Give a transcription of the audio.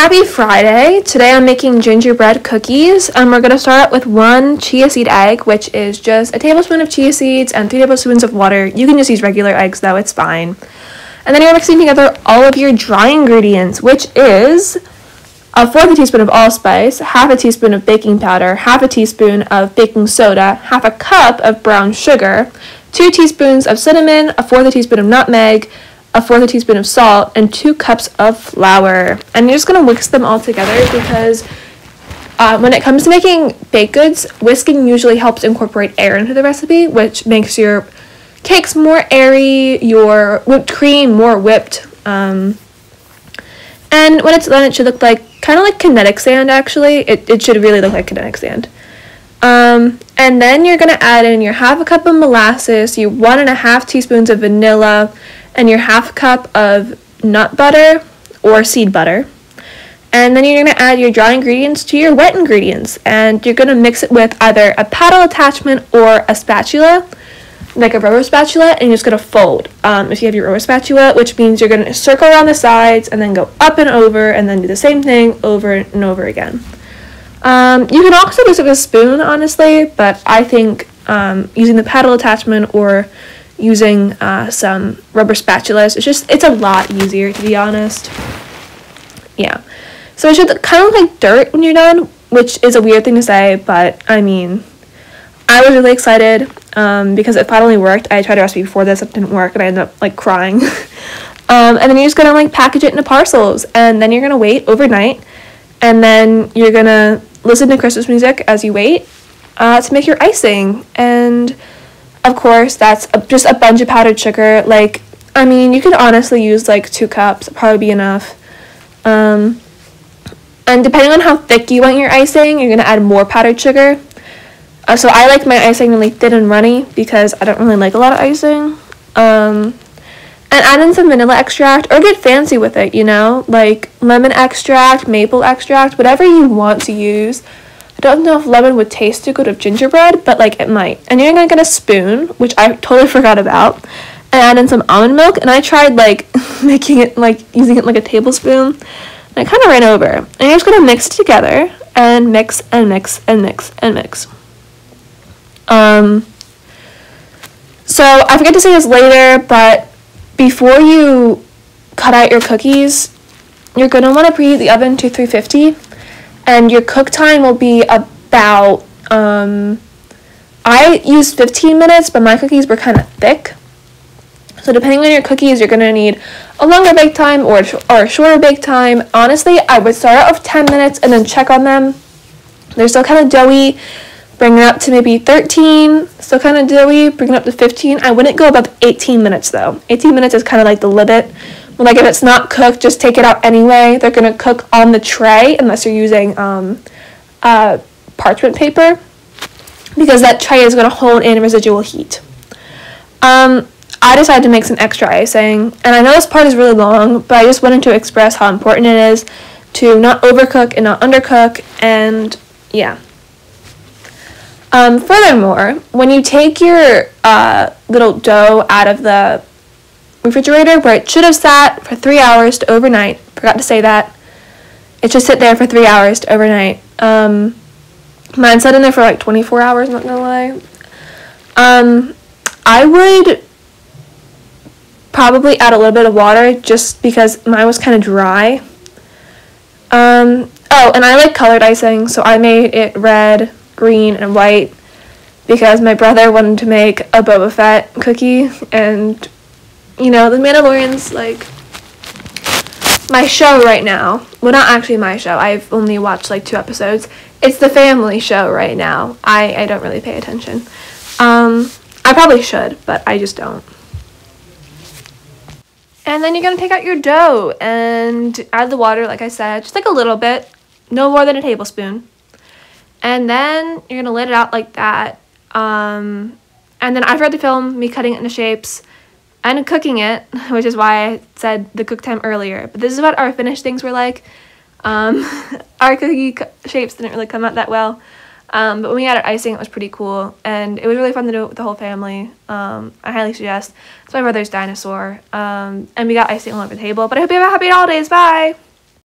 Happy Friday! Today I'm making gingerbread cookies, and we're going to start out with 1 chia seed egg, which is just a tablespoon of chia seeds and 3 tablespoons of water. You can just use regular eggs though, it's fine. And then you're mixing together all of your dry ingredients, which is a 1/4 teaspoon of allspice, 1/2 teaspoon of baking powder, 1/2 teaspoon of baking soda, 1/2 cup of brown sugar, 2 teaspoons of cinnamon, a 1/4 teaspoon of nutmeg, a 1/4 teaspoon of salt, and 2 cups of flour. And you're just going to whisk them all together because when it comes to making baked goods, whisking usually helps incorporate air into the recipe, which makes your cakes more airy, your whipped cream more whipped. And when it's done, it should look like kind of like kinetic sand, actually. It should really look like kinetic sand. And then you're going to add in your 1/2 cup of molasses, your 1.5 teaspoons of vanilla, and your 1/2 cup of nut butter or seed butter. And then you're going to add your dry ingredients to your wet ingredients, and you're going to mix it with either a paddle attachment or a spatula, like a rubber spatula, and you're just going to fold if you have your rubber spatula, which means you're going to circle around the sides and then go up and over and then do the same thing over and over again. You can also do this with a spoon, honestly, but I think using the paddle attachment or using some rubber spatulas, it's a lot easier, to be honest. Yeah, so it should kind of look like dirt when you're done, which is a weird thing to say, but I mean, I was really excited because it finally worked. I tried a recipe before this, it didn't work, and I ended up like crying. And then you're just gonna like package it into parcels, and then you're gonna wait overnight, and then you're gonna listen to Christmas music as you wait to make your icing. And of course, that's just a bunch of powdered sugar. Like, I mean, you could honestly use like 2 cups, it'd probably be enough. And depending on how thick you want your icing, you're gonna add more powdered sugar. So I like my icing really thin and runny because I don't really like a lot of icing. And add in some vanilla extract, or get fancy with it, you know, like lemon extract, maple extract, whatever you want to use. I don't know if lemon would taste too good with gingerbread, but like it might. And you're gonna get a spoon, which I totally forgot about, and add in some almond milk. And I tried like making it like using it like a tablespoon, and I kind of ran over. And you're just gonna mix it together and mix and mix and mix and mix. So I forget to say this later, but before you cut out your cookies, you're gonna want to preheat the oven to 350. And your cook time will be about, I used 15 minutes, but my cookies were kind of thick. So depending on your cookies, you're going to need a longer bake time or a shorter bake time. Honestly, I would start out with 10 minutes and then check on them. They're still kind of doughy. Bring it up to maybe 13, still kind of doughy. Bring it up to 15. I wouldn't go above 18 minutes though. 18 minutes is kind of like the limit. Like if it's not cooked, just take it out anyway. They're going to cook on the tray unless you're using parchment paper, because that tray is going to hold in residual heat. I decided to make some extra icing, and I know this part is really long, but I just wanted to express how important it is to not overcook and not undercook, and yeah. Furthermore, when you take your little dough out of the refrigerator, where it should have sat for 3 hours to overnight, forgot to say that, it should sit there for 3 hours to overnight. Mine sat in there for like 24 hours, not gonna lie. I would probably add a little bit of water just because mine was kind of dry. Oh, and I like colored icing, so I made it red, green, and white because my brother wanted to make a Boba Fett cookie, and you know, The Mandalorian's like my show right now. Well, not actually my show. I've only watched like 2 episodes. It's the family show right now. I don't really pay attention. I probably should, but I just don't. And then you're going to take out your dough and add the water, like I said, just like a little bit, no more than a tablespoon. And then you're going to lay it out like that. And then I forgot to film me cutting it into shapes and cooking it, which is why I said the cook time earlier. But this is what our finished things were like. Our cookie shapes didn't really come out that well. But when we added icing, it was pretty cool. And it was really fun to do it with the whole family. I highly suggest. It's my brother's dinosaur. And we got icing all over the table. But I hope you have a happy holidays. Bye!